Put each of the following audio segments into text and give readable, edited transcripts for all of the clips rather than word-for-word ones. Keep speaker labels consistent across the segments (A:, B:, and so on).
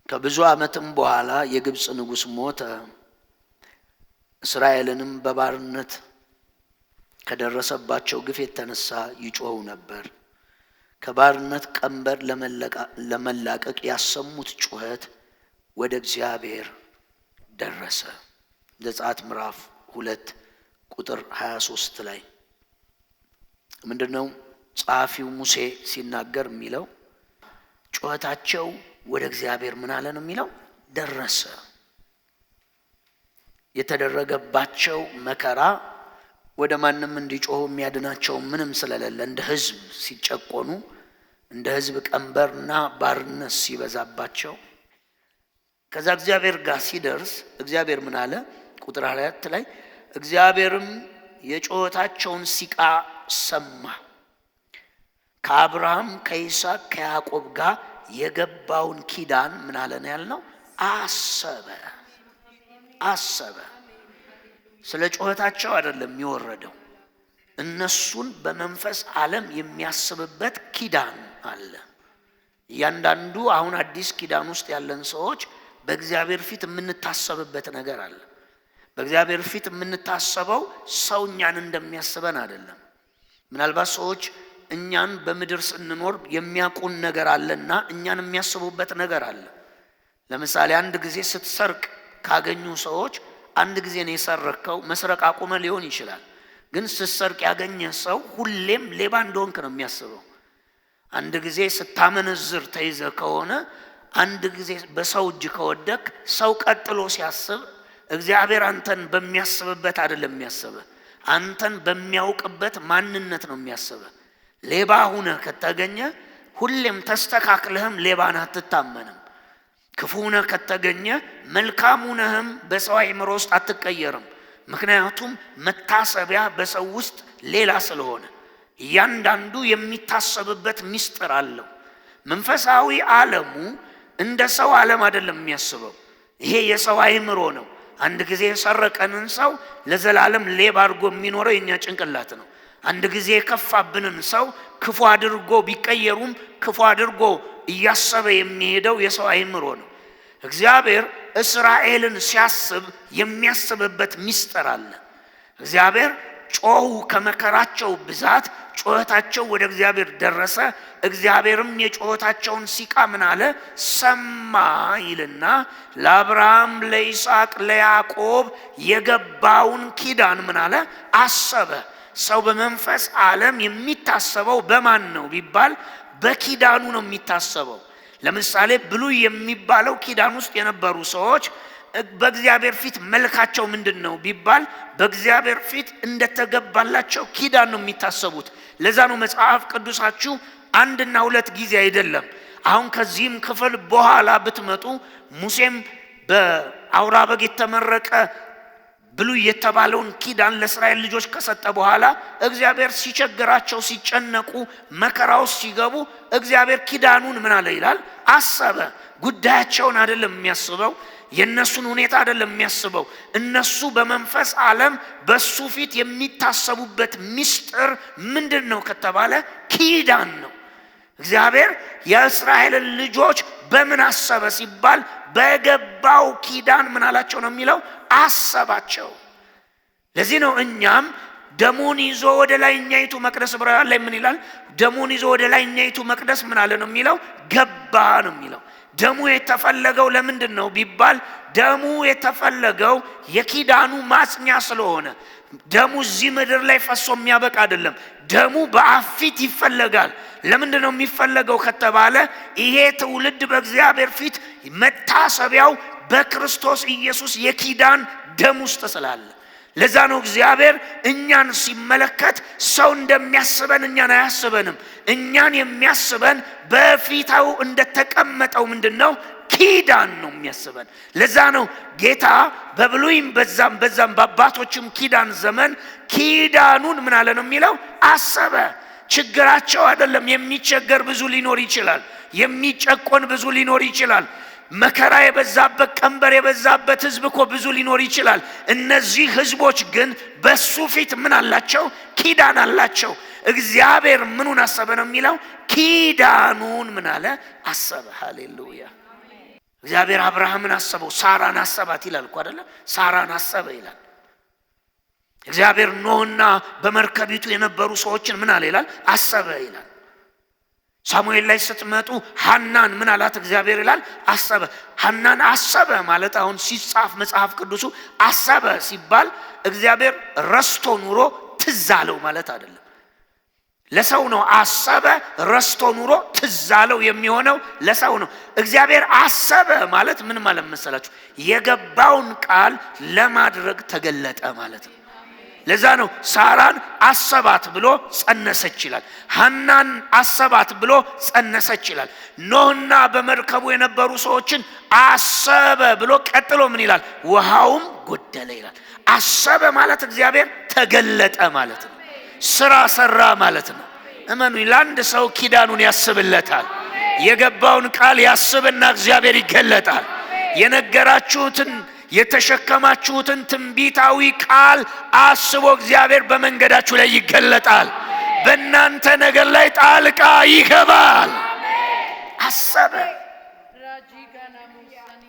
A: ከብዙ ዓመትም በኋላ የግብጽ ንጉሥ ሞተ። እስራኤልንም በባርነት ከደረሰባቸው ግፍ የተነሳ ይጮሁ ነበር። ከባርነት ቀንበር ለመላቀቅ ያሰሙት ጩኸት ወደ እግዚአብሔር ደረሰ። ዘጸአት ምዕራፍ 2 ቁጥር 23 ላይ ምንድነው ጸሐፊው ሙሴ ሲናገር የሚለው? ጩኸታቸው ወደ እግዚአብሔር ምን አለ ነው የሚለው? ደረሰ። የተደረገባቸው መከራ ወደ ማንም እንዲጮሁ የሚያድናቸው ምንም ስለሌለ እንደ ሕዝብ ሲጨቆኑ፣ እንደ ሕዝብ ቀንበርና ባርነት ሲበዛባቸው ከዛ እግዚአብሔር ጋር ሲደርስ እግዚአብሔር ምን አለ? ቁጥር 24 ላይ እግዚአብሔርም የጩኸታቸውን ሲቃ ሰማ፣ ከአብርሃም ከይስሐቅ ከያዕቆብ ጋር የገባውን ኪዳን ምን አለ ነው ያልነው? አሰበ። ስለ ጩኸታቸው አይደለም የሚወረደው፣ እነሱን በመንፈስ ዓለም የሚያስብበት ኪዳን አለ። እያንዳንዱ አሁን አዲስ ኪዳን ውስጥ ያለን ሰዎች በእግዚአብሔር ፊት የምንታሰብበት ነገር አለ። በእግዚአብሔር ፊት የምንታሰበው ሰው እኛን እንደሚያስበን አይደለም። ምናልባት ሰዎች እኛን በምድር ስንኖር የሚያውቁን ነገር አለና እኛን የሚያስቡበት ነገር አለ። ለምሳሌ አንድ ጊዜ ስትሰርቅ ካገኙ ሰዎች አንድ ጊዜ ነው የሰረከው፣ መስረቅ አቁመ ሊሆን ይችላል። ግን ስትሰርቅ ያገኘ ሰው ሁሌም ሌባ እንደሆንክ ነው የሚያስበው። አንድ ጊዜ ስታመነዝር ተይዘ ከሆነ፣ አንድ ጊዜ በሰው እጅ ከወደቅ ሰው ቀጥሎ ሲያስብ እግዚአብሔር አንተን በሚያስብበት አይደለም የሚያስበው፣ አንተን በሚያውቅበት ማንነት ነው የሚያስበው። ሌባ ሁነ ከተገኘ ሁሌም ተስተካክለህም ሌባን አትታመንም። ክፉ ሁነ ከተገኘ መልካም ሁነህም በሰው አእምሮ ውስጥ አትቀየርም። ምክንያቱም መታሰቢያ በሰው ውስጥ ሌላ ስለሆነ እያንዳንዱ የሚታሰብበት ምስጢር አለው። መንፈሳዊ ዓለሙ እንደ ሰው ዓለም አይደለም የሚያስበው። ይሄ የሰው አእምሮ ነው። አንድ ጊዜ የሰረቀንን ሰው ለዘላለም ሌባ አድርጎ የሚኖረው የኛ ጭንቅላት ነው። አንድ ጊዜ የከፋብንን ሰው ክፉ አድርጎ ቢቀየሩም ክፉ አድርጎ እያሰበ የሚሄደው የሰው አእምሮ ነው። እግዚአብሔር እስራኤልን ሲያስብ የሚያስብበት ምስጢር አለ። እግዚአብሔር ጮሁ፣ ከመከራቸው ብዛት ጩኸታቸው ወደ እግዚአብሔር ደረሰ። እግዚአብሔርም የጩኸታቸውን ሲቃ ምን አለ? ሰማ ይልና ለአብርሃም ለይስሐቅ ለያዕቆብ የገባውን ኪዳን ምን አለ? አሰበ። ሰው በመንፈስ ዓለም የሚታሰበው በማን ነው ቢባል በኪዳኑ ነው የሚታሰበው። ለምሳሌ ብሉይ የሚባለው ኪዳን ውስጥ የነበሩ ሰዎች በእግዚአብሔር ፊት መልካቸው ምንድነው ቢባል በእግዚአብሔር ፊት እንደተገባላቸው ኪዳን ነው የሚታሰቡት። ለዛ ነው መጽሐፍ ቅዱሳችሁ አንድና ሁለት ጊዜ አይደለም። አሁን ከዚህም ክፍል በኋላ ብትመጡ ሙሴም በአውራ በግ የተመረቀ ብሉይ የተባለውን ኪዳን ለእስራኤል ልጆች ከሰጠ በኋላ እግዚአብሔር ሲቸግራቸው ሲጨነቁ መከራው ሲገቡ እግዚአብሔር ኪዳኑን ምን አለ ይላል? አሰበ። ጉዳያቸውን አይደለም የሚያስበው፣ የነሱን ሁኔታ አይደለም የሚያስበው። እነሱ በመንፈስ ዓለም በሱ ፊት የሚታሰቡበት ምስጢር ምንድነው ከተባለ ኪዳን ነው። እግዚአብሔር የእስራኤልን ልጆች በምን አሰበ ሲባል በገባው ኪዳን ምን አላቸው ነው የሚለው? አሰባቸው። ለዚህ ነው እኛም ደሙን ይዞ ወደ ላይኛይቱ መቅደስ ዕብራውያን ላይ ምን ይላል? ደሙን ይዞ ወደ ላይኛይቱ መቅደስ ምን አለ ነው የሚለው? ገባ ነው የሚለው። ደሙ የተፈለገው ለምንድን ነው ቢባል ደሙ የተፈለገው የኪዳኑ ማጽኛ ስለሆነ፣ ደሙ እዚህ ምድር ላይ ፈሶ የሚያበቃ አይደለም። ደሙ በአብ ፊት ይፈለጋል። ለምንድን ነው የሚፈለገው ከተባለ ይሄ ትውልድ በእግዚአብሔር ፊት መታሰቢያው በክርስቶስ ኢየሱስ የኪዳን ደም ውስጥ ስላለ። ለዛ ነው እግዚአብሔር እኛን ሲመለከት ሰው እንደሚያስበን እኛን አያስበንም። እኛን የሚያስበን በፊታው እንደተቀመጠው ምንድነው? ኪዳን ነው የሚያስበን። ለዛ ነው ጌታ በብሉይም በዛም በአባቶችም ኪዳን ዘመን ኪዳኑን ምን አለ ነው የሚለው? አሰበ። ችግራቸው አይደለም። የሚቸገር ብዙ ሊኖር ይችላል። የሚጨቆን ብዙ ሊኖር ይችላል። መከራ የበዛበት ቀንበር የበዛበት ህዝብ እኮ ብዙ ሊኖር ይችላል። እነዚህ ህዝቦች ግን በሱ ፊት ምን አላቸው? ኪዳን አላቸው። እግዚአብሔር ምኑን አሰበ ነው የሚለው? ኪዳኑን ምን አለ? አሰበ። ሃሌሉያ። እግዚአብሔር አብርሃምን አሰበው፣ ሳራን አሰባት ይላል እኮ አይደለ? ሳራን አሰበ ይላል። እግዚአብሔር ኖህና በመርከቢቱ የነበሩ ሰዎችን ምን አለ ይላል? አሰበ ይላል። ሳሙኤል ላይ ስትመጡ ሐናን ምን አላት እግዚአብሔር ይላል? አሰበ። ሐናን አሰበ ማለት አሁን ሲጻፍ መጽሐፍ ቅዱሱ አሰበ ሲባል እግዚአብሔር ረስቶ ኑሮ ትዝ አለው ማለት አይደለም። ለሰው ነው አሰበ፣ ረስቶ ኑሮ ትዝ አለው የሚሆነው ለሰው ነው። እግዚአብሔር አሰበ ማለት ምን ማለት መሰላችሁ? የገባውን ቃል ለማድረግ ተገለጠ ማለት ነው። ለዛ ነው ሳራን አሰባት ብሎ ጸነሰች ይላል። ሐናን አሰባት ብሎ ጸነሰች ይላል። ኖህና በመርከቡ የነበሩ ሰዎችን አሰበ ብሎ ቀጥሎ ምን ይላል? ውሃውም ጎደለ ይላል። አሰበ ማለት እግዚአብሔር ተገለጠ ማለት ነው። ስራ ሰራ ማለት ነው። እመኑ፣ ለአንድ ሰው ኪዳኑን ያስብለታል። የገባውን ቃል ያስብና እግዚአብሔር ይገለጣል። የነገራችሁትን የተሸከማችሁትን ትንቢታዊ ቃል አስቦ እግዚአብሔር በመንገዳችሁ ላይ ይገለጣል። በእናንተ ነገር ላይ ጣልቃ ይገባል። አሰበ።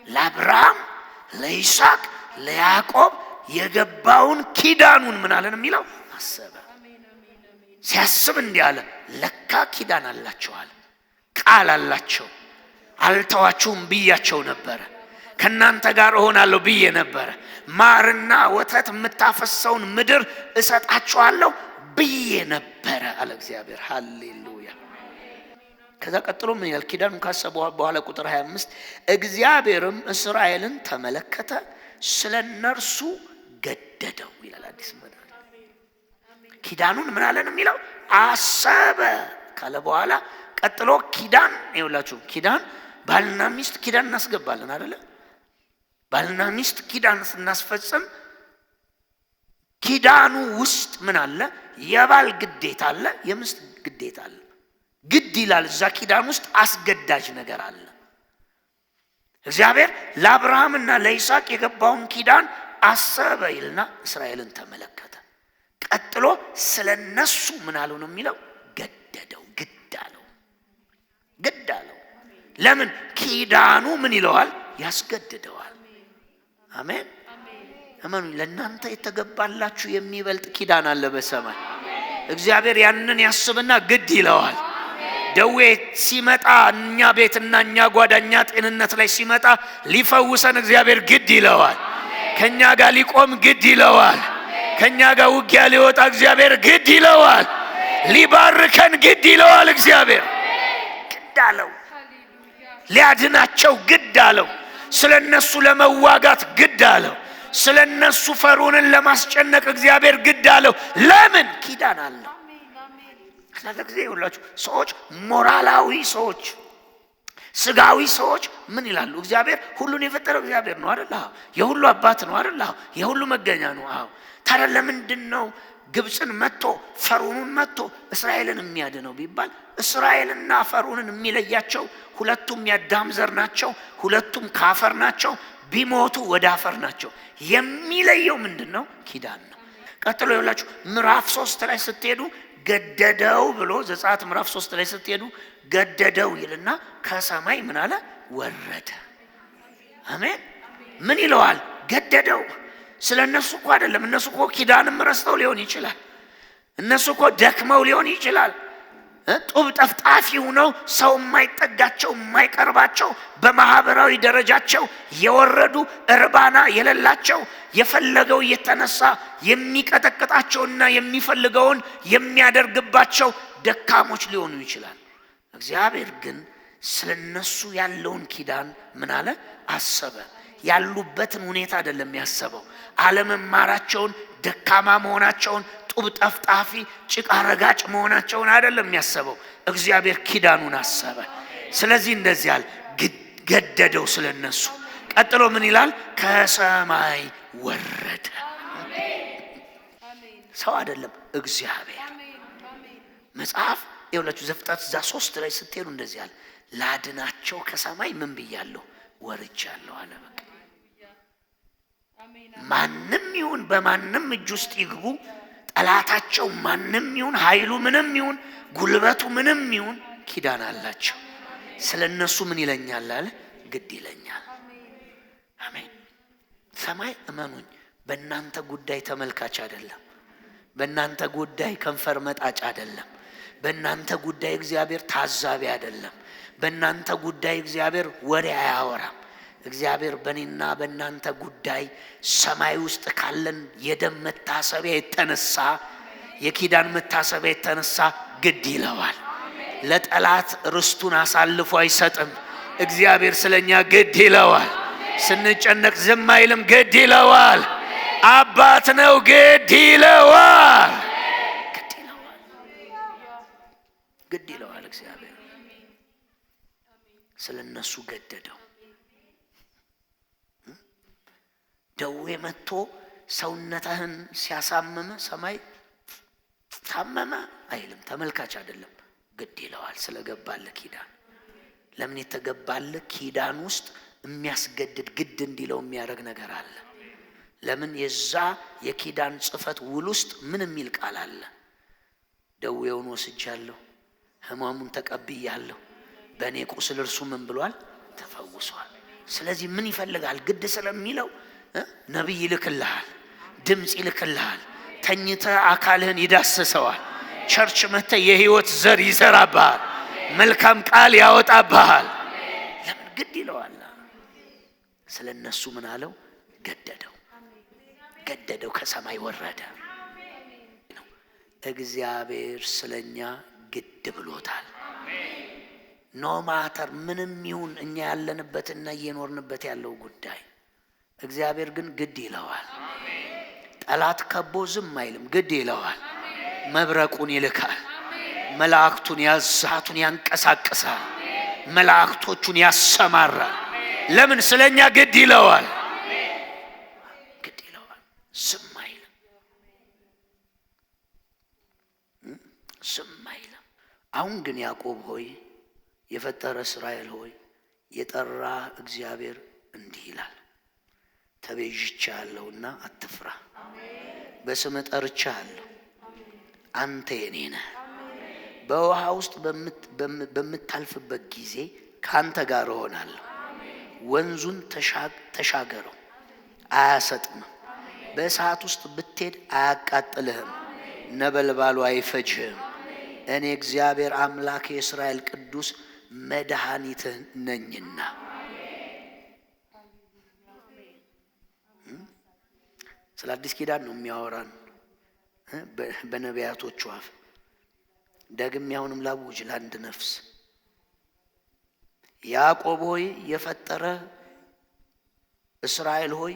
A: ለአብርሃም፣ ለይስሐቅ፣ ለያዕቆብ የገባውን ኪዳኑን ምን አለን የሚለው? አሰበ። ሲያስብ እንዲህ አለ፣ ለካ ኪዳን አላቸዋል፣ ቃል አላቸው። አልተዋችሁም ብያቸው ነበረ፣ ከናንተ ጋር እሆናለሁ ብዬ ነበረ፣ ማርና ወተት የምታፈሰውን ምድር እሰጣችኋለሁ ብዬ ነበረ አለ እግዚአብሔር። ሃሌሉያ። ከዛ ቀጥሎ ምን ይላል? ኪዳኑን ካሰበ በኋላ ቁጥር 25 እግዚአብሔርም እስራኤልን ተመለከተ፣ ስለነርሱ ገደደው ይላል። አዲስ መድኃኒት ኪዳኑን ምን አለን የሚለው? አሰበ ካለ በኋላ ቀጥሎ ኪዳን ይውላችሁ። ኪዳን ባልና ሚስት ኪዳን እናስገባለን አይደለ? ባልና ሚስት ኪዳን ስናስፈጽም ኪዳኑ ውስጥ ምን አለ? የባል ግዴታ አለ፣ የሚስት ግዴታ አለ። ግድ ይላል። እዛ ኪዳን ውስጥ አስገዳጅ ነገር አለ። እግዚአብሔር ለአብርሃምና ለይስሐቅ የገባውን ኪዳን አሰበ ይልና እስራኤልን ተመለከተ። ቀጥሎ ስለነሱ ምን አለው ነው የሚለው? ገደደው፣ ግድ አለው፣ ግድ አለው። ለምን? ኪዳኑ ምን ይለዋል? ያስገድደዋል። አሜን። አሜን። ለእናንተ የተገባላችሁ የሚበልጥ ኪዳን አለ በሰማይ። እግዚአብሔር ያንን ያስብና ግድ ይለዋል። ደዌ ሲመጣ እኛ ቤትና እኛ ጓዳኛ ጤንነት ላይ ሲመጣ ሊፈውሰን እግዚአብሔር ግድ ይለዋል። ከኛ ጋር ሊቆም ግድ ይለዋል። ከኛ ጋር ውጊያ ሊወጣ እግዚአብሔር ግድ ይለዋል። ሊባርከን ግድ ይለዋል። እግዚአብሔር ግድ አለው። ሊያድናቸው ግድ አለው። ስለነሱ ለመዋጋት ግድ አለው። ስለነሱ ፈርዖንን ለማስጨነቅ እግዚአብሔር ግድ አለው። ለምን? ኪዳን አለው። ስለዚህ ሁላችሁ ሰዎች ሞራላዊ ሰዎች፣ ስጋዊ ሰዎች ምን ይላሉ? እግዚአብሔር ሁሉን የፈጠረው እግዚአብሔር ነው አይደል? አዎ። የሁሉ አባት ነው አይደል? አዎ። የሁሉ መገኛ ነው። አዎ። ታዲያ ለምንድን ነው ግብፅን መጥቶ ፈርዖንን መጥቶ እስራኤልን የሚያድነው ቢባል እስራኤልና ፈርዖንን የሚለያቸው ሁለቱም የአዳም ዘር ናቸው። ሁለቱም ካፈር ናቸው። ቢሞቱ ወደ አፈር ናቸው። የሚለየው ምንድነው? ኪዳን ነው። ቀጥሎ ይላችሁ ምዕራፍ 3 ላይ ስትሄዱ ገደደው ብሎ ዘጸአት ምዕራፍ 3 ላይ ስትሄዱ ገደደው ይልና ከሰማይ ምን አለ? ወረደ። አሜን። ምን ይለዋል? ገደደው። ስለነሱ እኮ አይደለም። እነሱ እኮ ኪዳንም ረስተው ሊሆን ይችላል። እነሱ እኮ ደክመው ሊሆን ይችላል። ጡብ ጠፍጣፊ ሆነው ሰው የማይጠጋቸው የማይቀርባቸው በማህበራዊ ደረጃቸው የወረዱ እርባና የሌላቸው የፈለገው እየተነሳ የሚቀጠቅጣቸውና የሚፈልገውን የሚያደርግባቸው ደካሞች ሊሆኑ ይችላል። እግዚአብሔር ግን ስለነሱ ያለውን ኪዳን ምን አለ? አሰበ። ያሉበትን ሁኔታ አይደለም ያሰበው። አለመማራቸውን፣ ደካማ መሆናቸውን፣ ጡብ ጠፍጣፊ ጭቃ ረጋጭ መሆናቸውን አይደለም ያሰበው። እግዚአብሔር ኪዳኑን አሰበ። ስለዚህ እንደዚህ ያለ ገደደው ስለነሱ። ቀጥሎ ምን ይላል? ከሰማይ ወረደ። ሰው አይደለም እግዚአብሔር። መጽሐፍ ይኸውላችሁ ዘፍጥረት 3 ላይ ስትሄዱ እንደዚህ ያለ ላድናቸው ከሰማይ ምን ብያለሁ? ወርጃለሁ አለ። በቃ ማንም ይሁን በማንም እጅ ውስጥ ይግቡ፣ ጠላታቸው ማንም ይሁን ኃይሉ ምንም ይሁን ጉልበቱ ምንም ይሁን ኪዳን አላቸው። ስለነሱ ምን ይለኛል አለ? ግድ ይለኛል። አሜን። ሰማይ እመኑኝ በእናንተ ጉዳይ ተመልካች አይደለም። በእናንተ ጉዳይ ከንፈር መጣጭ አይደለም። በእናንተ ጉዳይ እግዚአብሔር ታዛቢ አይደለም። በእናንተ ጉዳይ እግዚአብሔር ወሬ አያወራም። እግዚአብሔር በእኔና በእናንተ ጉዳይ ሰማይ ውስጥ ካለን የደም መታሰቢያ የተነሳ የኪዳን መታሰቢያ የተነሳ ግድ ይለዋል። ለጠላት ርስቱን አሳልፎ አይሰጥም። እግዚአብሔር ስለኛ ግድ ይለዋል። ስንጨነቅ ዝም አይልም፣ ግድ ይለዋል። አባት ነው፣ ግድ ይለዋል። ግድ ይለዋል። እግዚአብሔር ስለነሱ ገደደው። ደዌ መጥቶ ሰውነትህን ሲያሳምም ሰማይ ታመመ አይልም፣ ተመልካች አይደለም። ግድ ይለዋል ስለገባልህ ኪዳን። ለምን የተገባልህ ኪዳን ውስጥ የሚያስገድድ ግድ እንዲለው የሚያደርግ ነገር አለ። ለምን የዛ የኪዳን ጽፈት ውል ውስጥ ምን የሚል ቃል አለ? ደዌውን ወስጃለሁ፣ ህመሙን ተቀብያለሁ፣ በእኔ ቁስል እርሱ ምን ብሏል? ተፈውሷል። ስለዚህ ምን ይፈልጋል? ግድ ስለሚለው ነቢይ ይልክልሃል፣ ድምፅ ይልክልሃል፣ ተኝተህ አካልህን ይዳስሰዋል። ቸርች መጥተህ የህይወት ዘር ይዘራብሃል፣ መልካም ቃል ያወጣብሃል። ለምን ግድ ይለዋል? ስለነሱ ምን አለው? ገደደው። ገደደው፣ ከሰማይ ወረደ። እግዚአብሔር ስለኛ ግድ ብሎታል። ኖ ማተር ምንም ይሁን እኛ ያለንበትና እየኖርንበት ያለው ጉዳይ እግዚአብሔር ግን ግድ ይለዋል። ጠላት ከቦ ዝም አይልም፣ ግድ ይለዋል። መብረቁን ይልካል፣ መላእክቱን ያዛቱን ያንቀሳቅሳል፣ መላእክቶቹን ያሰማራል። ለምን? ስለኛ ግድ ይለዋል። ግድ ይለዋል፣ ዝም አይልም፣ ዝም አይልም። አሁን ግን ያዕቆብ ሆይ የፈጠረ እስራኤል ሆይ የጠራ እግዚአብሔር እንዲህ ይላል፣ ተቤዥቻለሁና አትፍራ፣ በስም ጠርቻለሁ፣ አንተ የኔ ነህ። በውሃ ውስጥ በምታልፍበት ጊዜ ካንተ ጋር እሆናለሁ። ወንዙን ተሻገረው፣ አያሰጥምም። በእሳት ውስጥ ብትሄድ አያቃጥልህም፣ ነበልባሉ አይፈጅህም። እኔ እግዚአብሔር አምላክ የእስራኤል ቅዱስ መድኃኒትህ ነኝና። ስለ አዲስ ኪዳን ነው የሚያወራን በነቢያቶቹ አፍ። ደግሜ አሁንም ላውጅ ለአንድ ነፍስ፣ ያዕቆብ ሆይ የፈጠረ እስራኤል ሆይ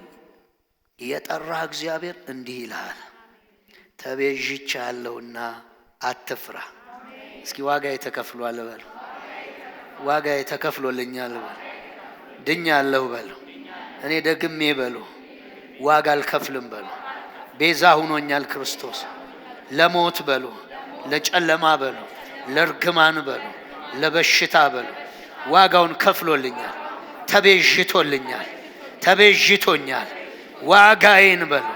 A: የጠራህ እግዚአብሔር እንዲህ ይልሃል፣ ተቤዥቻለሁና አትፍራ። እስኪ ዋጋ ተከፍሏል በሉ፣ ዋጋ ተከፍሎልኛል በሉ፣ ድኛለሁ በሉ፣ እኔ ደግሜ በሉ፣ ዋጋ አልከፍልም በሉ፣ ቤዛ ሆኖኛል ክርስቶስ። ለሞት በሉ፣ ለጨለማ በሉ፣ ለርግማን በሉ፣ ለበሽታ በሉ፣ ዋጋውን ከፍሎልኛል፣ ተቤዥቶልኛል፣ ተቤዥቶኛል። ዋጋዬን በሉ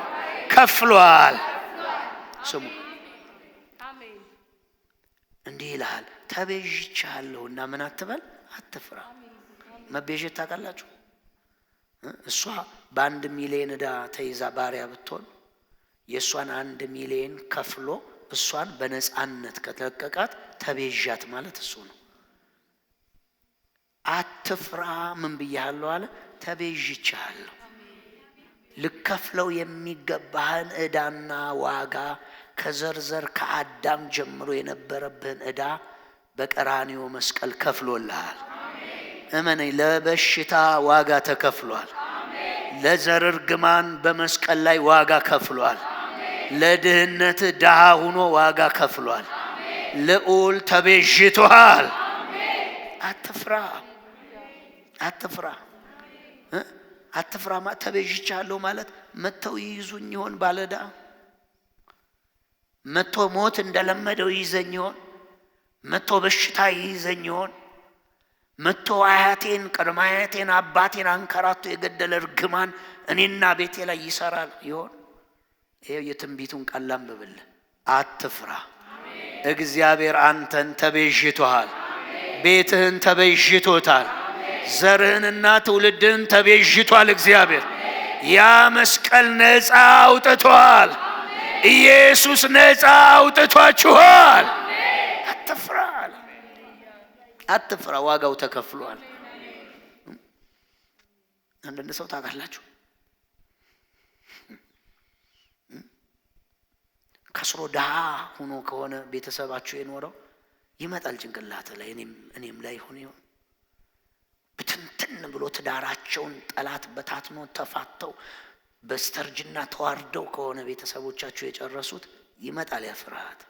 A: ከፍሏል። ስሙ እንዲህ ይልሃል፣ ተቤዥቻለሁና ምን አትበል፣ አትፍራ። መቤዠት ታውቃላችሁ? እሷ በ1 ሚሊዮን ዕዳ ተይዛ ባሪያ ብትሆን የእሷን 1 ሚሊዮን ከፍሎ እሷን በነፃነት ከተለቀቃት ተቤዣት ማለት እሱ ነው። አትፍራ ምን ብያለሁ አለ? ተቤዥቻለሁ። ልከፍለው የሚገባህን ዕዳና ዋጋ ከዘርዘር ከአዳም ጀምሮ የነበረብህን ዕዳ በቀራንዮ መስቀል ከፍሎልሃል። እመነኝ፣ ለበሽታ ዋጋ ተከፍሏል። ለዘር እርግማን በመስቀል ላይ ዋጋ ከፍሏል። ለድህነት ድሃ ሆኖ ዋጋ ከፍሏል። ልዑል ተቤዥቶሃል። አትፍራ፣ አትፍራ፣ አትፍራ። ተቤዥቻለሁ ማለት መተው ይይዙኝ ይሆን? ባለዳ መቶ ሞት እንደለመደው ይይዘኝ ይሆን? መቶ በሽታ ይይዘኝ ይሆን? መጥቶ አያቴን ቅድመ አያቴን አባቴን አንከራቶ የገደለ እርግማን እኔና ቤቴ ላይ ይሰራል ይሆን? ይሄው የትንቢቱን ቃል ላንብብልህ። አትፍራ፣ እግዚአብሔር አንተን ተቤዥቶሃል፣ ቤትህን ተቤዥቶታል፣ ዘርህንና ትውልድህን ተቤዥቷል። እግዚአብሔር ያ መስቀል ነፃ አውጥቷል። ኢየሱስ ነፃ አውጥቷችኋል። አትፍራ፣ አትፍራ፣ ዋጋው ተከፍሏል። አንዳንድ ሰው ታውቃላችሁ ከስሮ ድሃ ሆኖ ከሆነ ቤተሰባችሁ የኖረው ይመጣል ጭንቅላት ላይ እኔም ላይ ሆኖ ይሆን ብትንትን ብሎ ትዳራቸውን ጠላት በታትኖ ተፋተው በስተርጅና ተዋርደው ከሆነ ቤተሰቦቻችሁ የጨረሱት ይመጣል ያ ፍርሃት።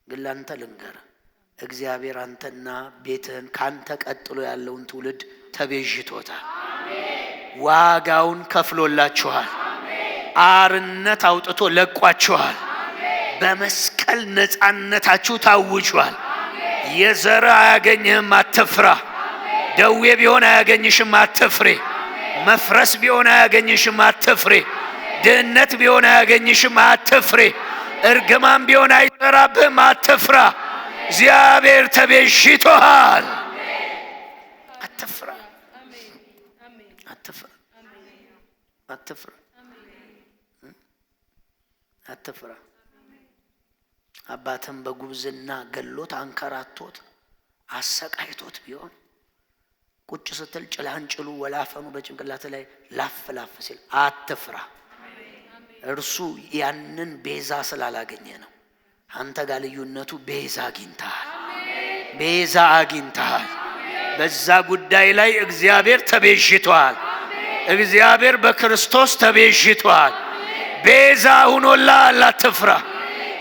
A: ግን ላንተ ልንገር፣ እግዚአብሔር አንተና ቤትህን ካንተ ቀጥሎ ያለውን ትውልድ ተቤዥቶታል። ዋጋውን ከፍሎላችኋል። አርነት አውጥቶ ለቋችኋል። በመስቀል ነፃነታችሁ ታውጇል። የዘር አያገኝህም፣ አትፍራ። ደዌ ቢሆን አያገኝሽም፣ አትፍሬ። መፍረስ ቢሆን አያገኝሽም፣ አትፍሬ። ድህነት ቢሆን አያገኝሽም፣ አትፍሬ። እርግማን ቢሆን አይሰራብህም፣ አትፍራ። እግዚአብሔር ተቤዥቶሃል። አትፍራ፣ አትፍራ፣ አትፍራ፣ አትፍራ። አባትም በጉብዝና ገሎት አንከራቶት አሰቃይቶት ቢሆን ቁጭ ስትል ጭላንጭሉ ወላፈኑ በጭንቅላት ላይ ላፍ ላፍ ሲል አትፍራ። እርሱ ያንን ቤዛ ስላላገኘ ነው። አንተ ጋር ልዩነቱ ቤዛ አግኝተሃል። ቤዛ አግኝተሃል። በዛ ጉዳይ ላይ እግዚአብሔር ተቤዥቷል። እግዚአብሔር በክርስቶስ ተቤዥቷል። ቤዛ ሆኖልሃል፣ አትፍራ።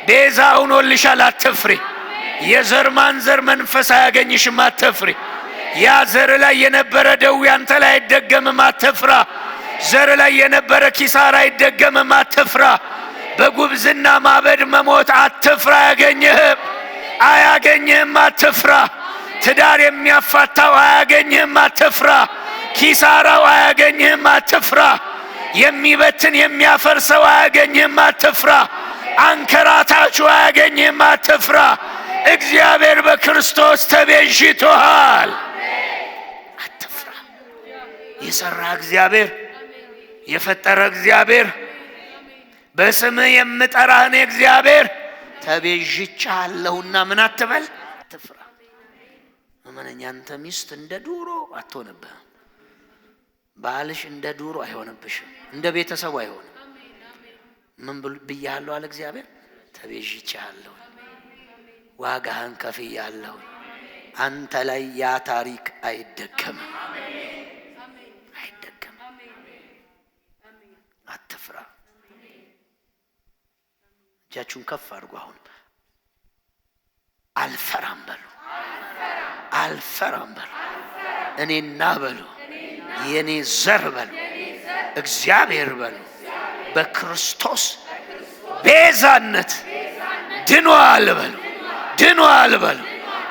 A: ቤዛ ሆኖልሻል፣ አትፍሪ። የዘር ማንዘር መንፈስ አያገኝሽም፣ አትፍሪ። ያ ዘር ላይ የነበረ ደዌ አንተ ላይ አይደገምም፣ አትፍራ። ዘር ላይ የነበረ ኪሳራ አይደገምም፣ አትፍራ። በጉብዝና ማበድ መሞት አትፍራ። አያገኝህም፣ አያገኝህም፣ አትፍራ። ትዳር የሚያፋታው አያገኝህም፣ አትፍራ። ኪሳራው አያገኝህም፣ አትፍራ። የሚበትን የሚያፈርሰው አያገኝህም፣ አትፍራ። አንከራታቹ አያገኝህም፣ አትፍራ። እግዚአብሔር በክርስቶስ ተቤዥቶሃል። አትፍራ። የሰራ እግዚአብሔር፣ የፈጠረ እግዚአብሔር፣ በስምህ የምጠራህን እግዚአብሔር ተቤዥቻለሁና ምን አትበል፣ አትፍራ። እመነኝ፣ አንተ ሚስት እንደ ዱሮ አትሆንብህም። ባልሽ እንደ ዱሮ አይሆንብሽም። እንደ ቤተሰቡ አይሆንም። ምን ብያለሁ አለ እግዚአብሔር? ተቤዥቻለሁ፣ ዋጋህን ከፍያለሁ። አንተ ላይ ያ ታሪክ አይደገምም፣ አይደገምም። አትፍራ። እጃችሁን ከፍ አድርጉ። አሁን አልፈራም በሉ፣ አልፈራም በሉ። እኔና በሉ፣ የኔ ዘር በሉ፣ እግዚአብሔር በሉ በክርስቶስ ቤዛነት ድኗል በሉ፣ ድኗል በሉ።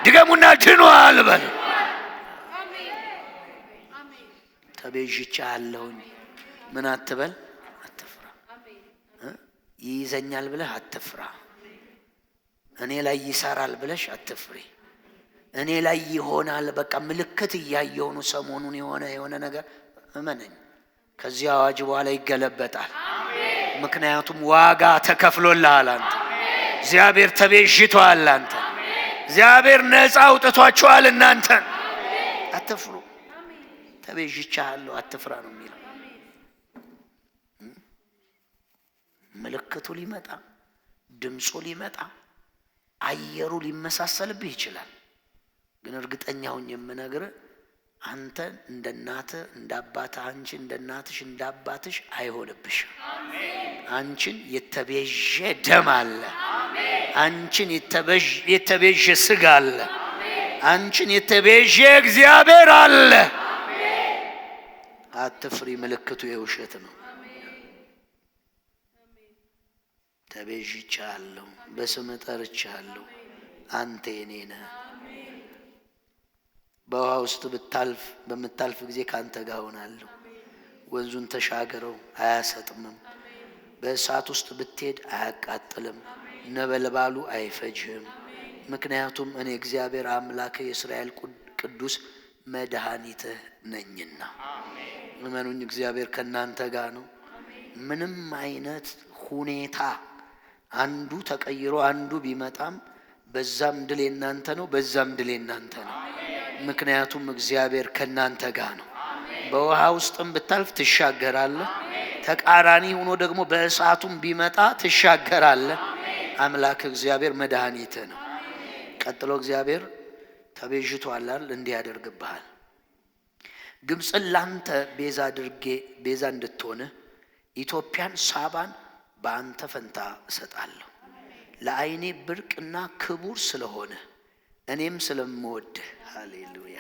A: ድገሙና ድኗል በሉ። ተቤዥቻለሁኝ። ምን አትበል፣ አትፍራ። ይይዘኛል ብለህ አትፍራ። እኔ ላይ ይሰራል ብለሽ አትፍሪ። እኔ ላይ ይሆናል በቃ ምልክት እያየሁ ነው ሰሞኑን የሆነ ነገር እመነኝ፣ ከዚህ አዋጅ በኋላ ይገለበጣል። ምክንያቱም ዋጋ ተከፍሎልሃል። አንተ እግዚአብሔር ተቤዥቷል። አንተ እግዚአብሔር ነፃ አውጥቷችኋል። እናንተን አትፍሩ። ተቤዥቻለሁ፣ አትፍራ ነው የሚለው። ምልክቱ ሊመጣ፣ ድምፁ ሊመጣ፣ አየሩ ሊመሳሰልብህ ይችላል። ግን እርግጠኛውን የምነግርህ አንተ እንደ እናትህ እንደ አባትህ፣ አንቺ እንደ እናትሽ እንደ አባትሽ አይሆንብሽም። አንቺን የተቤዠ ደም አለ። አንቺን የተቤዠ ስጋ አለ። አንቺን የተቤዠ እግዚአብሔር አለ። አትፍሪ። ምልክቱ የውሸት ነው። ተቤዥቻለሁ፣ በስምህ ጠርቻለሁ፣ አንተ የኔ ነህ። በውሃ ውስጥ በምታልፍ ጊዜ ካንተ ጋር ሆናለሁ። ወንዙን ተሻገረው አያሰጥምም። በእሳት ውስጥ ብትሄድ አያቃጥልም፣ ነበልባሉ አይፈጅህም። ምክንያቱም እኔ እግዚአብሔር አምላክ የእስራኤል ቅዱስ መድኃኒትህ ነኝና። እመኑኝ፣ እግዚአብሔር ከእናንተ ጋር ነው። ምንም አይነት ሁኔታ አንዱ ተቀይሮ አንዱ ቢመጣም በዛም ድል የናንተ ነው፣ በዛም ድል የናንተ ነው። ምክንያቱም እግዚአብሔር ከእናንተ ጋር ነው። በውሃ ውስጥም ብታልፍ ትሻገራለህ። ተቃራኒ ሆኖ ደግሞ በእሳቱም ቢመጣ ትሻገራለህ። አምላክ እግዚአብሔር መድኃኒትህ ነው። ቀጥሎ እግዚአብሔር ተቤዥቷል፣ እንዲህ ያደርግብሃል። ግብፅን ላንተ ቤዛ እንድትሆንህ ኢትዮጵያን፣ ሳባን በአንተ ፈንታ እሰጣለሁ። ለዓይኔ ብርቅና ክቡር ስለሆነ እኔም ስለምወድህ። ሃሌሉያ።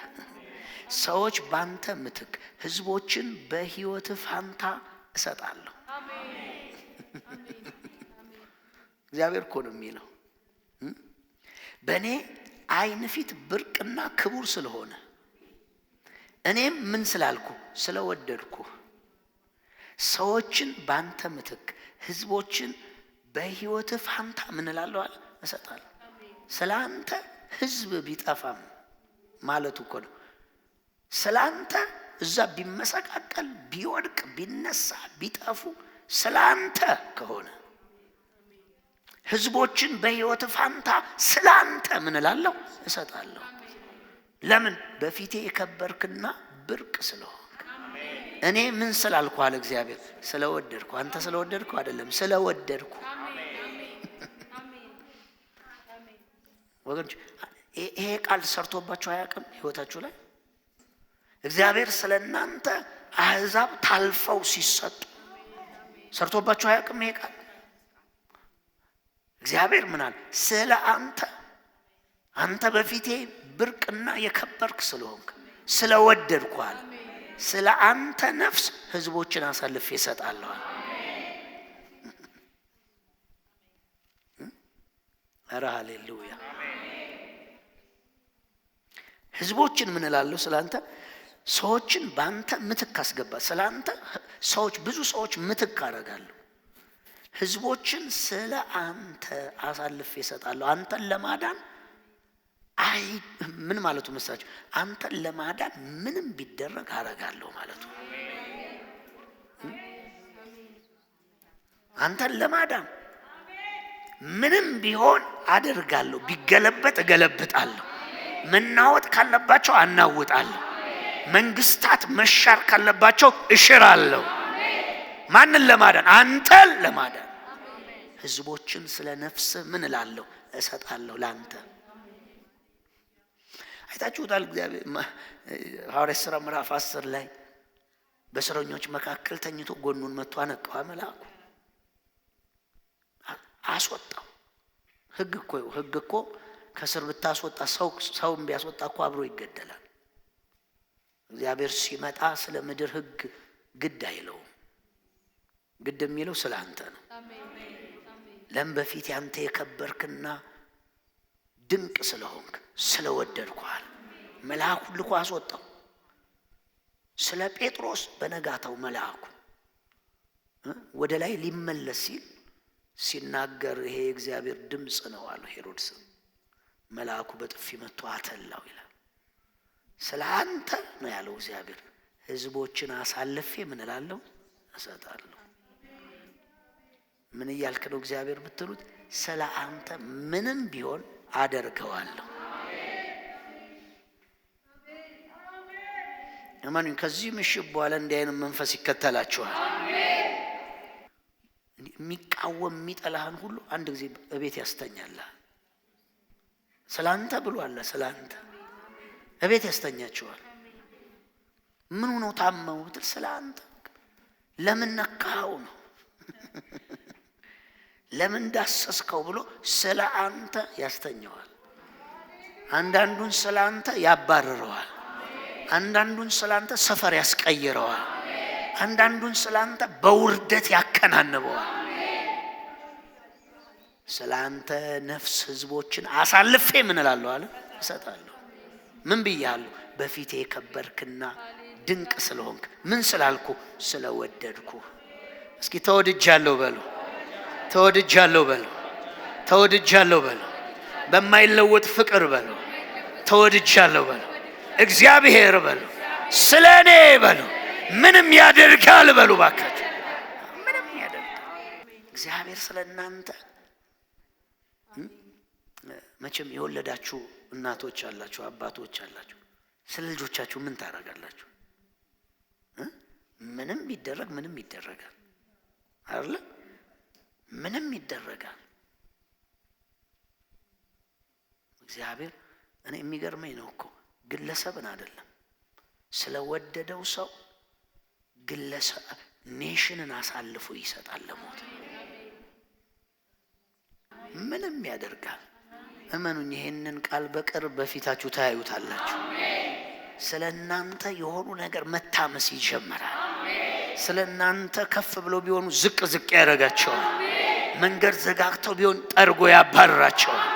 A: ሰዎች ባንተ ምትክ ህዝቦችን በህይወት ፋንታ እሰጣለሁ። እግዚአብሔር እኮ ነው የሚለው። በእኔ ዓይን ፊት ብርቅና ክቡር ስለሆነ እኔም ምን ስላልኩ? ስለወደድኩ ሰዎችን ባንተ ምትክ ህዝቦችን በህይወት ፋንታ ምን እላለሁ አለ እሰጣለሁ። ስላንተ ህዝብ ቢጠፋም ማለቱ እኮ ነው። ስላንተ እዛ ቢመሰቃቀል ቢወድቅ ቢነሳ ቢጠፉ ስላንተ ከሆነ ህዝቦችን በህይወት ፋንታ ስላንተ ምን እላለሁ እሰጣለሁ። ለምን? በፊቴ የከበርክና ብርቅ ስለሆንክ። እኔ ምን ስላልኩ አለ እግዚአብሔር? ስለወደድኩ። አንተ ስለወደድኩ አይደለም፣ ስለወደድኩ። ወገኖች ይሄ ቃል ሰርቶባችሁ አያውቅም? ህይወታችሁ ላይ እግዚአብሔር ስለናንተ አሕዛብ ታልፈው ሲሰጡ ሰርቶባችሁ አያውቅም? ይሄ ቃል እግዚአብሔር ምን አለ? ስለ አንተ በፊቴ ብርቅና የከበርክ ስለሆንክ ስለወደድኩ አለ። ስለ አንተ ነፍስ ህዝቦችን አሳልፌ እሰጣለሁ። ኧረ ሃሌሉያ። ህዝቦችን ምን እላለሁ? ስላንተ ሰዎችን ባንተ ምትክ አስገባ። ስላንተ ሰዎች ብዙ ሰዎች ምትክ አደርጋለሁ። ህዝቦችን ስለ አንተ አሳልፌ እሰጣለሁ። አንተን ለማዳን ምን ማለቱ መሰላችሁ? አንተን ለማዳን ምንም ቢደረግ አደርጋለሁ ማለቱ። አንተን ለማዳን ምንም ቢሆን አደርጋለሁ። ቢገለበጥ እገለብጣለሁ። መናወጥ ካለባቸው አናውጣለሁ። መንግስታት መሻር ካለባቸው እሽራለሁ። ማንን ለማዳን? አንተን ለማዳን። ህዝቦችን ስለ ነፍስ ምን እላለሁ? እሰጣለሁ ላንተ። አይታችሁታል። እግዚአብሔር ሐዋርያት ሥራ ምዕራፍ 10 ላይ በእስረኞች መካከል ተኝቶ ጎኑን መጥቶ አነቃው መልአኩ፣ አስወጣው። ህግ እኮ ከስር ብታስወጣ ሰውም ቢያስወጣ እኮ አብሮ ይገደላል። እግዚአብሔር ሲመጣ ስለ ምድር ህግ ግድ አይለውም። ግድ የሚለው ስለ አንተ ነው። ለምን? በፊት ያንተ የከበርክና ድንቅ ስለሆንክ ስለወደድኳል። መልአኩ ልኮ አስወጣው። ስለ ጴጥሮስ በነጋታው መልአኩ ወደ ላይ ሊመለስ ሲናገር ይሄ እግዚአብሔር ድምጽ ነው አለ ሄሮድስ። መልአኩ በጥፊ መጥቶ አተላው ይላል። ስለ አንተ ነው ያለው እግዚአብሔር። ህዝቦችን አሳልፌ ምን እላለሁ? እሰጣለሁ። ምን እያልክ ነው እግዚአብሔር ብትሉት፣ ስለ አንተ ምንም ቢሆን አደርገዋለሁ። እማኑኝ ከዚህ ምሽት በኋላ እንዲህ አይነት መንፈስ ይከተላችኋል። የሚቃወም የሚጠላህን ሁሉ አንድ ጊዜ እቤት ያስተኛልሃል። ስላንተ ብሏል። ስላንተ እቤት ያስተኛችኋል። ምን ሆኖ ታመው ብትል ስላንተ። ለምን ነካው ነው ለምን ዳሰስከው ብሎ ስለ አንተ ያስተኛዋል። አንዳንዱን ስለ አንተ ያባርረዋል። አንዳንዱን ስለ አንተ ሰፈር ያስቀይረዋል። አንዳንዱን ስለ አንተ በውርደት ያከናንበዋል። ስለ አንተ ነፍስ ህዝቦችን አሳልፌ ምን እላለሁ አለ? እሰጣለሁ። ምን ብያለሁ? በፊቴ የከበርክና ድንቅ ስለሆንክ ምን ስላልኩ ስለወደድኩ። እስኪ ተወድጃለሁ በሉ፣ ተወድጃለሁ በሉ፣ ተወድጃለሁ በሉ፣ በማይለወጥ ፍቅር በሉ፣ ተወድጃለሁ በሉ፣ እግዚአብሔር በሉ፣ ስለኔ በሉ፣ ምንም ያደርጋል በሉ። ባካችሁ ምንም ያደርጋል እግዚአብሔር ስለናንተ። መቼም የወለዳችሁ እናቶች አላችሁ፣ አባቶች አላችሁ። ስለ ልጆቻችሁ ምን ታደርጋላችሁ? ምንም ይደረግ ምንም ይደረጋል አይደል? ምንም ይደረጋል። እግዚአብሔር እኔ የሚገርመኝ ነው እኮ ግለሰብን አይደለም ስለወደደው ሰው ግለሰብ ኔሽንን አሳልፎ ይሰጣል ለሞት። ምንም ያደርጋል። እመኑኝ፣ ይሄንን ቃል በቅርብ በፊታችሁ ታዩታላችሁ። ስለናንተ የሆኑ ነገር መታመስ ይጀምራል። ስለናንተ ከፍ ብሎ ቢሆኑ ዝቅ ዝቅ ያደርጋቸዋል። መንገድ ዘጋግተው ቢሆን ጠርጎ ያባርራቸዋል።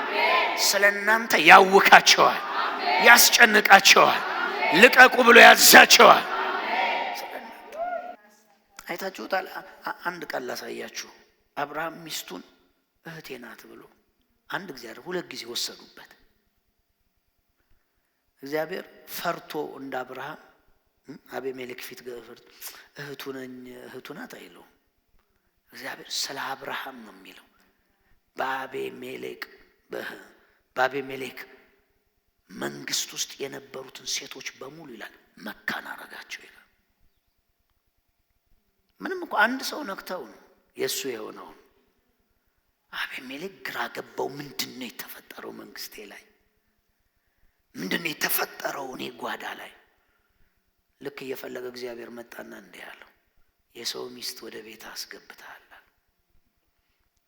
A: ስለናንተ ያውካቸዋል፣ ያስጨንቃቸዋል፣ ልቀቁ ብሎ ያዛቸዋል። አይታችሁታል። አንድ ቃል ላሳያችሁ። አብርሃም ሚስቱን እህቴ ናት ብሎ አንድ ጊዜ አይደል ሁለት ጊዜ ወሰዱበት። እግዚአብሔር ፈርቶ እንደ አብርሃም አቤሜሌክ ፊት ገፈር እህቱ ናት አይለው። እግዚአብሔር ስለ አብርሃም ነው የሚለው። በአቤሜሌክ መንግስት ውስጥ የነበሩትን ሴቶች በሙሉ ይላል መካን አረጋቸው ይላል። ምንም እንኳን አንድ ሰው ነክተው ነው የሱ የሆነው። አቤሜሌክ ግራ ገባው። ምንድነው የተፈጠረው? መንግስቴ ላይ ምንድነው የተፈጠረው? እኔ ጓዳ ላይ ልክ እየፈለገ እግዚአብሔር መጣና እንዲህ ያለው የሰው ሚስት ወደ ቤት አስገብተሃል።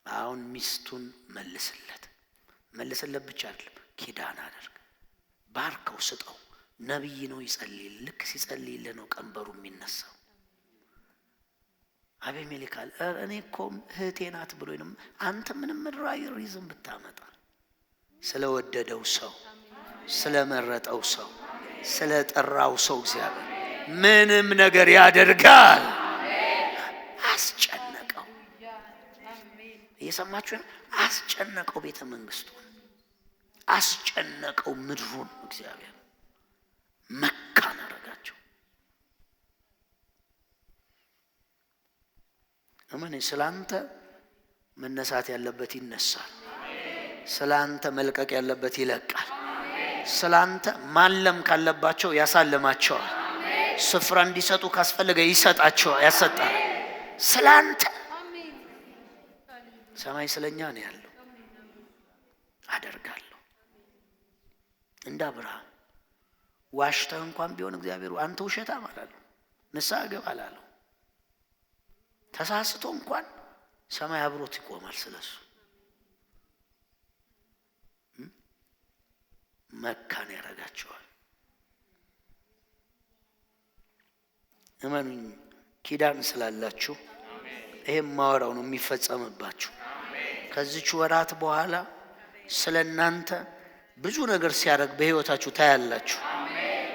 A: አሁን ሚስቱን መልስለት ብቻ አይደለም ኪዳን አድርግ፣ ባርከው፣ ስጠው። ነብይ ነው፣ ይጸልይል። ልክ ሲጸልይልህ ነው ቀንበሩ የሚነሳው። አቤሜሌክ አለ እኔ እኮ እህቴ ናት ብሎኝ ነው። አንተ ምንም ምድራዊ ሪዝም ብታመጣ ስለወደደው ሰው፣ ስለመረጠው ሰው፣ ስለጠራው ሰው እግዚአብሔር ምንም ነገር ያደርጋል። አስጨነቀው። እየሰማችሁ ነው? አስጨነቀው። ቤተ መንግስቱን አስጨነቀው። ምድሩን እግዚአብሔር መካን አረጋቸው። እመኔ ስላንተ መነሳት ያለበት ይነሳል። ስላንተ መልቀቅ ያለበት ይለቃል። ስላንተ ማለም ካለባቸው ያሳልማቸዋል። ስፍራ እንዲሰጡ ካስፈለገ ይሰጣቸዋል፣ ያሰጣል። ስላንተ ሰማይ ስለኛ ነው ያለው። አደርጋለሁ። እንደ አብርሃም ዋሽተህ እንኳን ቢሆን እግዚአብሔር አንተ ውሸታም አላለው፣ ንስሐ ግባ አላለው። ተሳስቶ እንኳን ሰማይ አብሮት ይቆማል። ስለሱ መካን ያረጋቸዋል። እመኑኝ፣ ኪዳን ስላላችሁ ይሄም ማወራው ነው የሚፈጸምባችሁ። ከዚች ወራት በኋላ ስለናንተ ብዙ ነገር ሲያደርግ በህይወታችሁ ታያላችሁ።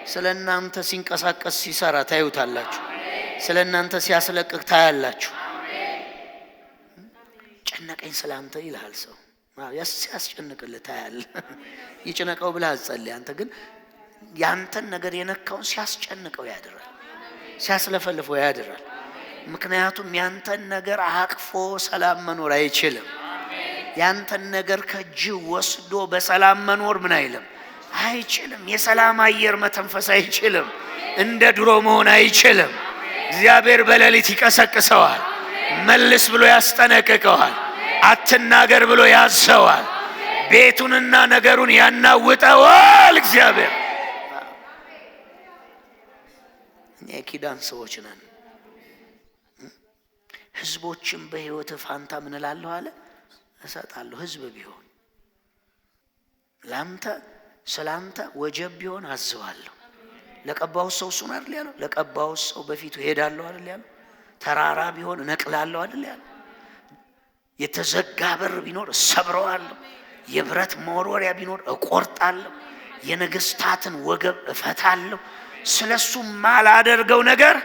A: ስለናንተ ሲንቀሳቀስ ሲሰራ ታዩታላችሁ። ስለናንተ ሲያስለቅቅ ታያላችሁ። ጨነቀኝ ስላንተ ይልሃል ሰው። ሲያስጨንቅልህ ታያለህ። ይጭነቀው ብለህ አትጸልይ። አንተ ግን ያንተን ነገር የነካውን ሲያስጨንቀው ያድራል፣ ሲያስለፈልፈው ያድራል። ምክንያቱም ያንተን ነገር አቅፎ ሰላም መኖር አይችልም። ያንተን ነገር ከእጅ ወስዶ በሰላም መኖር ምን አይልም፣ አይችልም። የሰላም አየር መተንፈስ አይችልም። እንደ ድሮ መሆን አይችልም። እግዚአብሔር በሌሊት ይቀሰቅሰዋል፣ መልስ ብሎ ያስጠነቅቀዋል፣ አትናገር ብሎ ያዘዋል፣ ቤቱንና ነገሩን ያናውጠዋል። እግዚአብሔር እኛ የኪዳን ሰዎች ነን። ህዝቦችን በህይወት ፋንታ ምን እላለሁ አለ እሰጣለሁ። ህዝብ ቢሆን ላንተ ስላንተ ወጀብ ቢሆን አዘዋለሁ። ለቀባው ሰው እሱን አይደል ያለው? ለቀባው ሰው በፊቱ ሄዳለሁ አይደል ያለው? ተራራ ቢሆን እነቅላለሁ አይደል ያለው? የተዘጋ በር ቢኖር እሰብረዋለሁ። የብረት መወርወሪያ ቢኖር እቆርጣለሁ። የነገስታትን ወገብ እፈታለሁ። ስለሱ ማላደርገው ነገር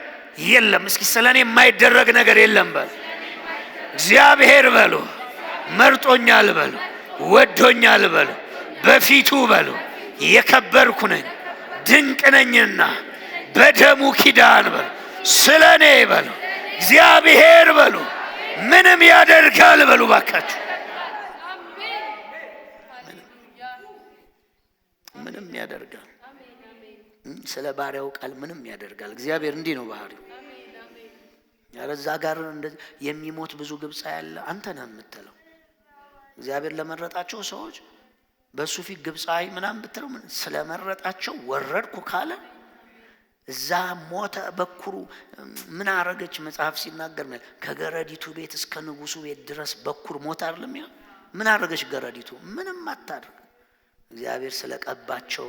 A: የለም። እስኪ ስለኔ የማይደረግ ነገር የለም በሉ። እግዚአብሔር በሉ መርጦኛል በሉ፣ ወዶኛል በሉ፣ በፊቱ በሉ የከበርኩ ነኝ ድንቅ ነኝና በደሙ ኪዳን በሉ ስለኔ በሉ እግዚአብሔር በሉ ምንም ያደርጋል በሉ። ባካችሁ ምንም ያደርጋል። ስለ ባሪያው ቃል ምንም ያደርጋል። እግዚአብሔር እንዲህ ነው ባህሪው። ያለዛ ጋር የሚሞት ብዙ ግብፅ ያለ አንተ ነህ የምትለው። እግዚአብሔር ለመረጣቸው ሰዎች በሱ ፊት ግብፃዊ ምናምን ብትለው ስለመረጣቸው ወረድኩ ካለ እዛ ሞተ። በኩሩ ምን አረገች? መጽሐፍ ሲናገር ከገረዲቱ ቤት እስከ ንጉሱ ቤት ድረስ በኩር ሞተ አይደለም? ያ ምን አረገች ገረዲቱ? ምንም አታደርግ። እግዚአብሔር ስለቀባቸው፣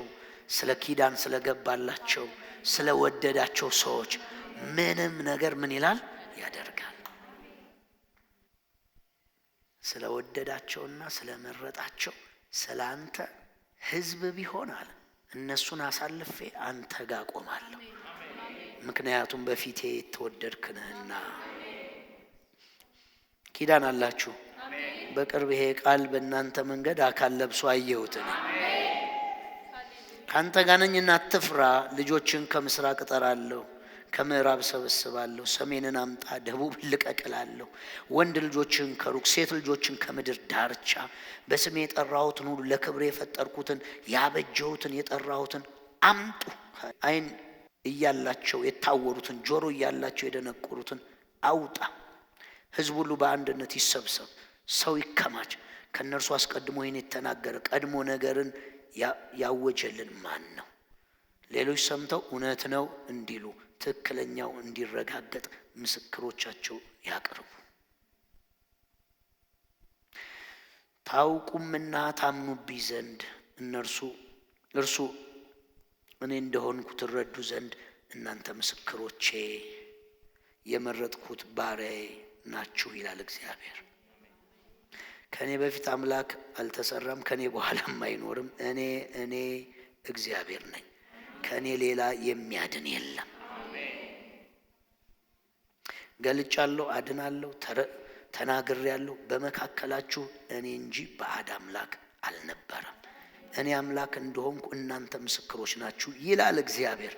A: ስለ ኪዳን ስለገባላቸው፣ ስለወደዳቸው ሰዎች ምንም ነገር ምን ይላል? ያደርጋል። ስለወደዳቸውና ስለመረጣቸው ስላንተ ሕዝብ ቢሆን አለ እነሱን አሳልፌ አንተ ጋር ቆማለሁ። ምክንያቱም በፊቴ የተወደድክ ነህና። ኪዳን አላችሁ። በቅርብ ይሄ ቃል በእናንተ መንገድ አካል ለብሶ አየሁት። ካንተ ጋር ነኝና አትፍራ። ልጆችን ከምስራቅ እጠራለሁ፣ ከምዕራብ ሰበስባለሁ። ሰሜንን አምጣ፣ ደቡብ ልቀቅላለሁ። ወንድ ልጆችን ከሩቅ፣ ሴት ልጆችን ከምድር ዳርቻ በስሜ የጠራሁትን ሁሉ ለክብሬ የፈጠርኩትን ያበጀሁትን የጠራሁትን አምጡ። ዓይን እያላቸው የታወሩትን፣ ጆሮ እያላቸው የደነቆሩትን አውጣ። ሕዝብ ሁሉ በአንድነት ይሰብሰብ፣ ሰው ይከማች። ከእነርሱ አስቀድሞ ይህን የተናገረ ቀድሞ ነገርን ያወጀልን ማን ነው? ሌሎች ሰምተው እውነት ነው እንዲሉ ትክክለኛው እንዲረጋገጥ ምስክሮቻቸው ያቅርቡ። ታውቁምና ታምኑብኝ ዘንድ እርሱ እኔ እንደሆንኩ ትረዱ ዘንድ እናንተ ምስክሮቼ የመረጥኩት ባሪያዬ ናችሁ ይላል እግዚአብሔር። ከኔ በፊት አምላክ አልተሰራም፣ ከኔ በኋላም አይኖርም። እኔ እግዚአብሔር ነኝ፣ ከኔ ሌላ የሚያድን የለም። ገልጫለሁ፣ አድናለሁ፣ ተናግሬያለሁ። በመካከላችሁ እኔ እንጂ ባዕድ አምላክ አልነበረም። እኔ አምላክ እንደሆንኩ እናንተ ምስክሮች ናችሁ ይላል እግዚአብሔር።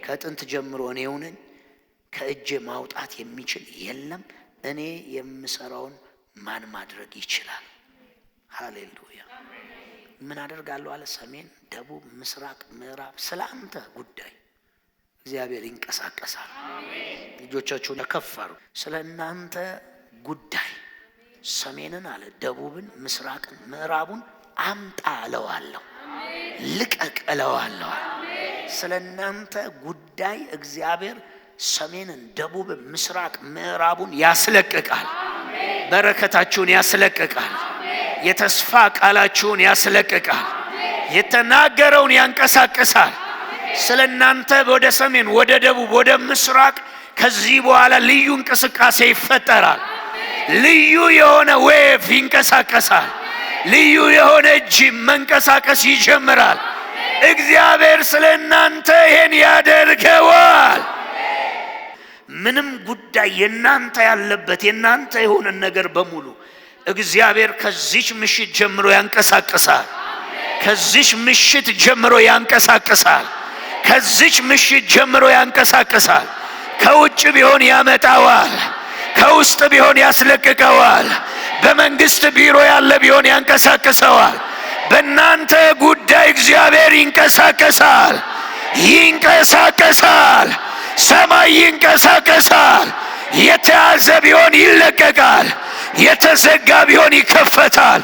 A: ከጥንት ጀምሮ እኔው ነኝ፣ ከእጄ ማውጣት የሚችል የለም። እኔ የምሰራውን ማን ማድረግ ይችላል? ሃሌሉያ። ምን አደርጋለሁ አለ? ሰሜን፣ ደቡብ፣ ምስራቅ፣ ምዕራብ ስለ አንተ ጉዳይ እግዚአብሔር ይንቀሳቀሳል። ልጆቻችሁን ከፋሩ። ስለ እናንተ ጉዳይ ሰሜንን አለ፣ ደቡብን፣ ምስራቅን፣ ምዕራቡን አምጣ እለዋለሁ፣ ልቀቅ እለዋለሁ። ስለ እናንተ ጉዳይ እግዚአብሔር ሰሜንን፣ ደቡብን፣ ምስራቅ፣ ምዕራቡን ያስለቅቃል። በረከታችሁን ያስለቅቃል። የተስፋ ቃላችሁን ያስለቅቃል። የተናገረውን ያንቀሳቅሳል። ስለ እናንተ ወደ ሰሜን፣ ወደ ደቡብ፣ ወደ ምስራቅ ከዚህ በኋላ ልዩ እንቅስቃሴ ይፈጠራል። ልዩ የሆነ ዌቭ ይንቀሳቀሳል። ልዩ የሆነ እጅ መንቀሳቀስ ይጀምራል። እግዚአብሔር ስለ እናንተ ይሄን ያደርገዋል። ምንም ጉዳይ የናንተ ያለበት የናንተ የሆነ ነገር በሙሉ እግዚአብሔር ከዚች ምሽት ጀምሮ ያንቀሳቅሳል። ከዚች ምሽት ጀምሮ ያንቀሳቅሳል። ከዚች ምሽት ጀምሮ ያንቀሳቅሳል። ከውጭ ቢሆን ያመጣዋል፣ ከውስጥ ቢሆን ያስለቅቀዋል። በመንግስት ቢሮ ያለ ቢሆን ያንቀሳቅሰዋል። በእናንተ ጉዳይ እግዚአብሔር ይንቀሳቀሳል፣ ይንቀሳቀሳል። ሰማይ ይንቀሳቀሳል። የተያዘ ቢሆን ይለቀቃል፣ የተዘጋ ቢሆን ይከፈታል።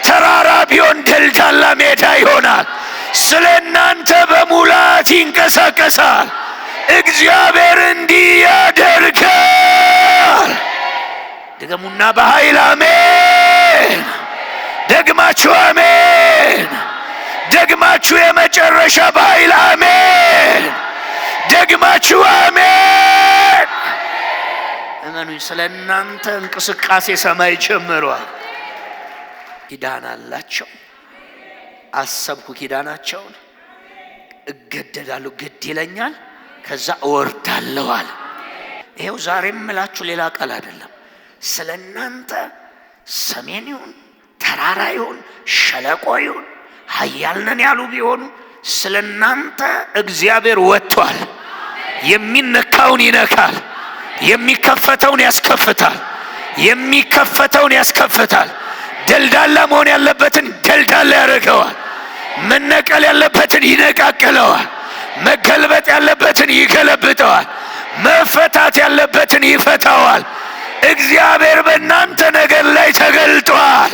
A: ተራራ ቢሆን ደልዳላ ሜዳ ይሆናል። ስለ እናንተ በሙላት ይንቀሳቀሳል። እግዚአብሔር እንዲህ ያደርጋል። ድገሙና በኃይል አሜን። ደግማችሁ አሜን። ደግማችሁ የመጨረሻ በኃይል አሜን። ደግማችሁ አሜን። እመኑኝ፣ ስለ እናንተ እንቅስቃሴ ሰማይ ጀምሯል። ኪዳን አላቸው። አሰብኩ ኪዳናቸውን፣ እገደዳለሁ፣ ግድ ይለኛል፣ ከዛ እወርዳለሁ አለ። ይሄው ዛሬም እምላችሁ ሌላ ቃል አይደለም። ስለናንተ ሰሜን ይሁን ተራራ ይሁን ሸለቆ ይሁን ኃያል ነን ያሉ ቢሆኑ ስለናንተ እግዚአብሔር ወጥቷል። የሚነካውን ይነካል፣ የሚከፈተውን ያስከፍታል፣ የሚከፈተውን ያስከፍታል። ደልዳላ መሆን ያለበትን ደልዳላ ያደርገዋል። መነቀል ያለበትን ይነቃቅለዋል። መገልበጥ ያለበትን ይገለብጠዋል። መፈታት ያለበትን ይፈታዋል። እግዚአብሔር በእናንተ ነገር ላይ ተገልጧል።